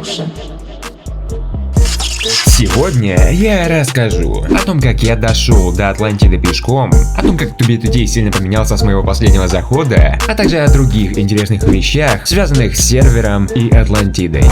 Motion. Сегодня я расскажу о том, как я дошел до Атлантиды пешком, о том, как ToBe2T сильно поменялся с моего последнего захода, а также о других интересных вещах, связанных с сервером и Атлантидой.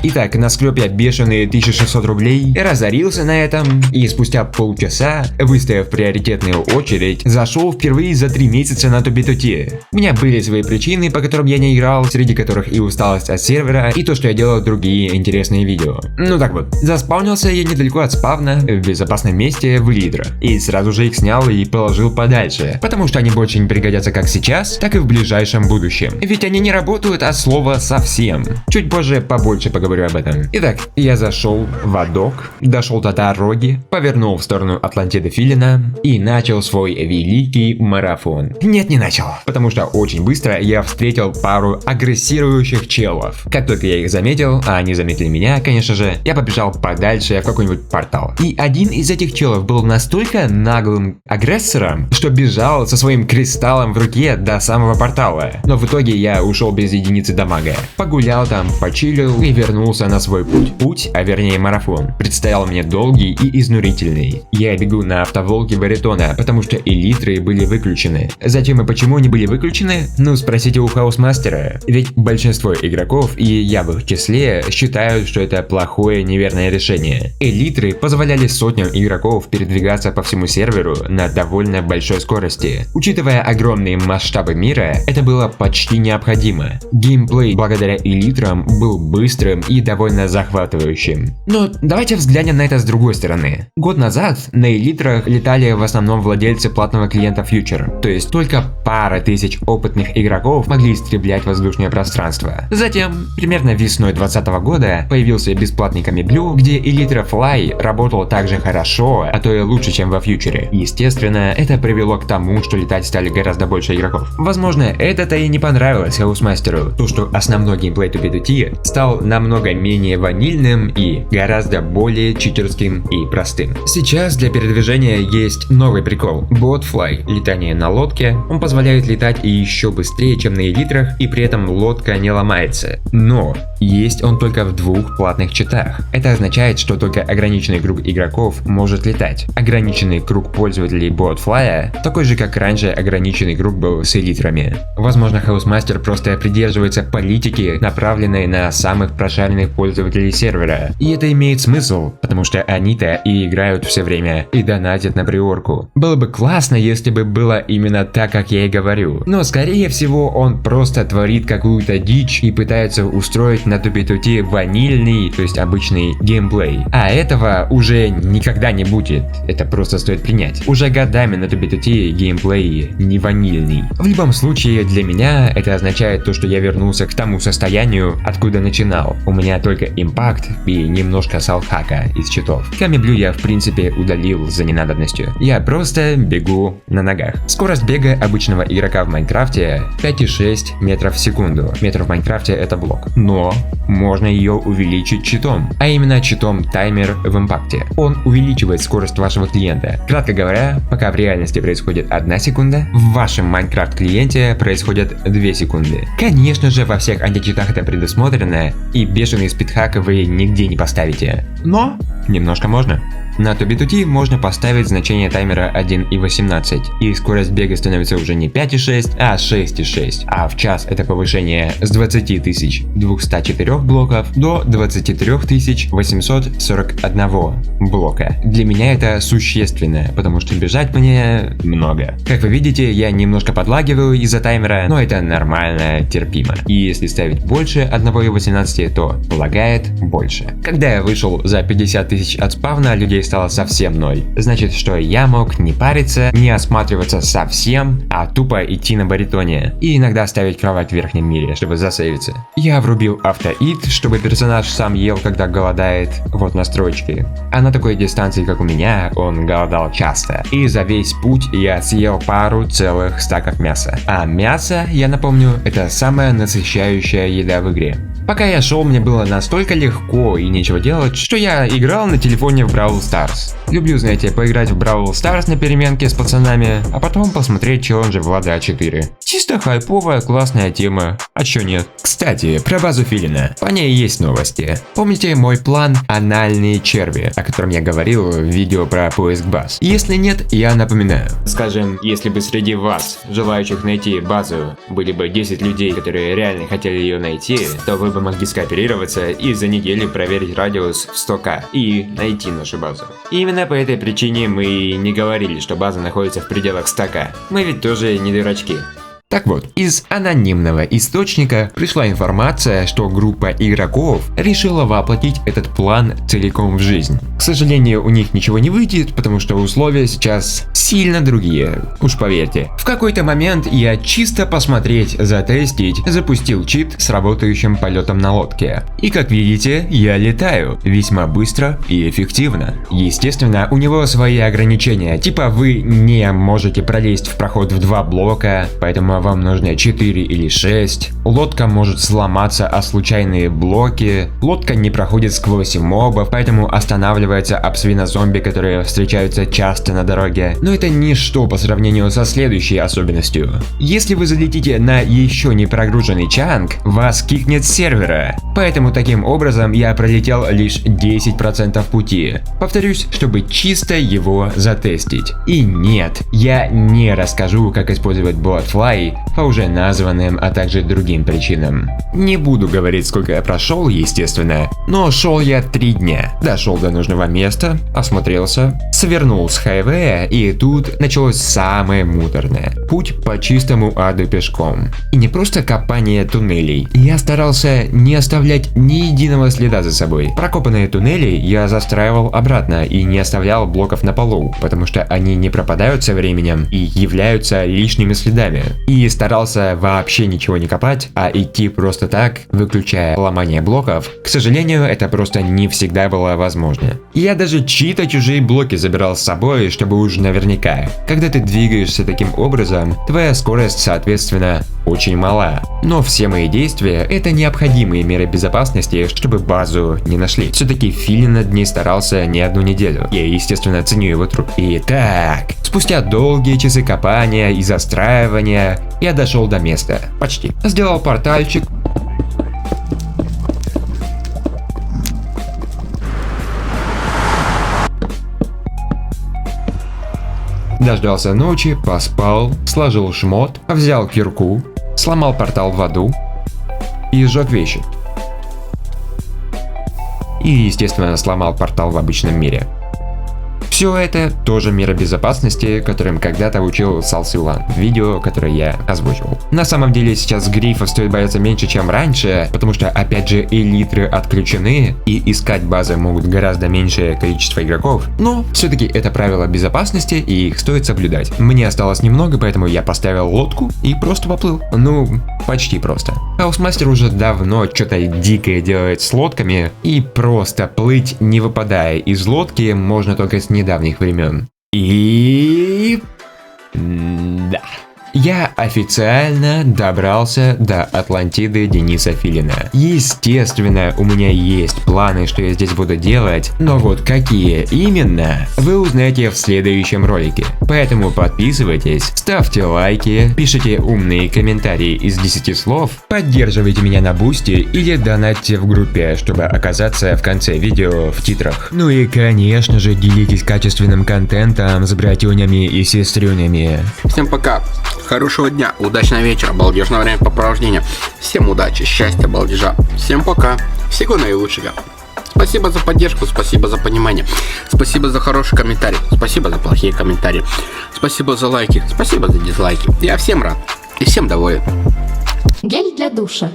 Итак, наскреб я бешеные 1600 рублей, разорился на этом и спустя полчаса, выстояв приоритетную очередь, зашел впервые за 3 месяца на ToBe2T. У меня были свои причины, по которым я не играл, среди которых и усталость от сервера, и то, что я делал другие интересные видео. Ну так вот, заспавнился я недалеко от спавна, в безопасном месте в Элитро. И сразу же их снял и положил подальше, потому что они больше не пригодятся как сейчас, так и в ближайшем будущем. Ведь они не работают от слова совсем. Чуть позже побольше поговорю об этом. Итак, я зашел в Адок, дошел до дороги, повернул в сторону Атлантиды Филина и начал свой великий марафон. Нет, не начал, потому что очень быстро я встретил пару агрессирующих челов. Как только я их заметил, а они заметили меня, конечно же, я побежал подальше в какой-нибудь портал. И один из этих челов был настолько наглым агрессором, что бежал со своим кристаллом в руке до самого портала. Но в итоге я ушел без единицы дамага. Погулял там, почилил и вернулся на свой путь. Путь, а вернее марафон, предстоял мне долгий и изнурительный. Я бегу на автоволке Баритона, потому что элитры были выключены. Зачем и почему они были выключены? Ну, спросите у Хаусмастера. Ведь большинство игроков, и я в их числе, считают, что это плохое неверное решение. Элитры позволяли сотням игроков передвигаться по всему серверу на довольно большой скорости. Учитывая огромные масштабы мира, это было почти необходимо. Геймплей благодаря элитрам был быстрым и довольно захватывающим. Но давайте взглянем на это с другой стороны. Год назад на элитрах летали в основном владельцы платного клиента Future, то есть только пара тысяч опытных игроков могли истреблять воздушное пространство. Затем, примерно весной 2020 года, появился бесплатный Камеблю, где Элитра Fly работал так же хорошо, а то и лучше, чем во Фьючере. Естественно, это привело к тому, что летать стали гораздо больше игроков. Возможно, это-то и не понравилось Хаусмастеру, то что основной геймплей ToBe2T стал намного менее ванильным и гораздо более читерским и простым. Сейчас для передвижения есть новый прикол. Botfly, летание на лодке, он позволяет летать и еще быстрее, чем на элитрах, и при этом лодка не ломается. Но есть он только в 2 платных читах. Это означает, что только ограниченный круг игроков может летать. Ограниченный круг пользователей Botfly такой же, как раньше ограниченный круг был с элитрами. Возможно, Хаусмастер просто придерживается политики, направленной на самых прошаренных пользователей сервера. И это имеет смысл, потому что они-то и играют все время, и донатят на приорку. Было бы классно, если бы было именно так, как я и говорю. Но скорее всего он просто творит какую-то дичь и пытается устроить на ToBe2T ванильный, то есть обычный геймплей. А этого уже никогда не будет, это просто стоит принять. Уже годами на ToBe2T геймплей не ванильный. В любом случае, для меня это означает то, что я вернулся к тому состоянию, откуда начинал. У меня только импакт и немножко салхака из читов. Камеблю я в принципе удалил за ненадобностью. Я просто бегу на ногах. Скорость бега обычного игрока в Майнкрафте 5,6 метров в секунду. Метр в Майнкрафте это блок. Но можно ее увеличить читом, а именно читом таймер в импакте. Он увеличивает скорость вашего клиента. Кратко говоря, пока в реальности происходит 1 секунда, в вашем Майнкрафт клиенте происходит 2 секунды. Конечно же, во всех античитах это предусмотрено, и бешеный спидхак вы нигде не поставите. Но немножко можно. На ToBe2T можно поставить значение таймера 1,18, и скорость бега становится уже не 5,6, а 6,6, а в час это повышение с 20 204 блоков до 23 841 блока. Для меня это существенно, потому что бежать мне много. Как вы видите, я немножко подлагиваю из-за таймера, но это нормально, терпимо. И если ставить больше 1,18, то лагает больше. Когда я вышел за 50 000 от спавна, людей стало совсем 0. Значит, что я мог не париться, не осматриваться совсем, а тупо идти на баритоне. И иногда ставить кровать в верхнем мире, чтобы засейвиться. Я врубил автоит, чтобы персонаж сам ел, когда голодает. Вот настройки. А на такой дистанции, как у меня, он голодал часто. И за весь путь я съел пару целых стаков мяса. А мясо, я напомню, это самая насыщающая еда в игре. Пока я шел, мне было настолько легко и нечего делать, что я играл на телефоне в Brawl Stars. Люблю, знаете, поиграть в Brawl Stars на переменке с пацанами, а потом посмотреть челленджи Влада А4. Чисто хайповая, классная тема, а чё нет? Кстати, про базу Филина. По ней есть новости. Помните мой план «Анальные черви», о котором я говорил в видео про поиск баз? Если нет, я напоминаю. Скажем, если бы среди вас, желающих найти базу, были бы 10 людей, которые реально хотели ее найти, то вы бы могли скооперироваться и за неделю проверить радиус в 100к и найти нашу базу. И именно по этой причине мы и не говорили, что база находится в пределах 100к. Мы ведь тоже не дурачки. Так вот, из анонимного источника пришла информация, что группа игроков решила воплотить этот план целиком в жизнь. К сожалению, у них ничего не выйдет, потому что условия сейчас сильно другие, уж поверьте. В какой-то момент я чисто посмотреть, затестить, запустил чит с работающим полетом на лодке. И как видите, я летаю весьма быстро и эффективно. Естественно, у него свои ограничения, типа вы не можете пролезть в проход в 2 блока, поэтому вам нужно 4 или 6. Лодка может сломаться о случайные блоки. Лодка не проходит сквозь мобов, поэтому останавливается об свинозомби, которые встречаются часто на дороге. Но это ничто по сравнению со следующей особенностью. Если вы залетите на еще не прогруженный чанк, вас кикнет с сервера. Поэтому таким образом я пролетел лишь 10% пути. Повторюсь, чтобы чисто его затестить. И нет, я не расскажу, как использовать Bloodfly по уже названным, а также другим причинам. Не буду говорить, сколько я прошел, естественно, но шел я 3 дня. Дошел до нужного места, осмотрелся, свернул с хайвея, и тут началось самое муторное. Путь по чистому аду пешком. И не просто копание туннелей. Я старался не оставлять ни единого следа за собой. Прокопанные туннели я застраивал обратно и не оставлял блоков на полу, потому что они не пропадают со временем и являются лишними следами. И старался вообще ничего не копать, а идти просто так, выключая ломание блоков. К сожалению, это просто не всегда было возможно. Я даже чьи-то чужие блоки забирал с собой, чтобы уж наверняка. Когда ты двигаешься таким образом, твоя скорость, соответственно, очень мала. Но все мои действия — это необходимые меры безопасности, чтобы базу не нашли. Все-таки Филин над ней старался не 1 неделю. Я, естественно, ценю его труд. Итак, спустя долгие часы копания и застраивания, я дошел до места. Почти. Сделал портальчик. Дождался ночи, поспал, сложил шмот, взял кирку, сломал портал в аду и сжег вещи. И, естественно, сломал портал в обычном мире. Все это тоже меры безопасности, которым когда-то учил Салсилан в видео, которое я озвучивал. На самом деле сейчас грифов стоит бояться меньше, чем раньше, потому что опять же элитры отключены и искать базы могут гораздо меньшее количество игроков, но все-таки это правило безопасности и их стоит соблюдать. Мне осталось немного, поэтому я поставил лодку и просто поплыл. Ну, почти просто. Хаусмастер уже давно что-то дикое делает с лодками, и просто плыть, не выпадая из лодки, можно только с недавних времен. И... да. Я официально добрался до Атлантиды Дениса Филина. Естественно, у меня есть планы, что я здесь буду делать, но вот какие именно, вы узнаете в следующем ролике. Поэтому подписывайтесь, ставьте лайки, пишите умные комментарии из 10 слов, поддерживайте меня на бусти или донатьте в группе, чтобы оказаться в конце видео в титрах. Ну и конечно же делитесь качественным контентом с братюнями и сестрюнями. Всем пока! Хорошего дня, удачного вечера, балдежного времени попровождения. Всем удачи, счастья, балдежа. Всем пока. Всего наилучшего. Спасибо за поддержку, спасибо за понимание. Спасибо за хороший комментарий. Спасибо за плохие комментарии. Спасибо за лайки. Спасибо за дизлайки. Я всем рад и всем доволен. Гель для душа.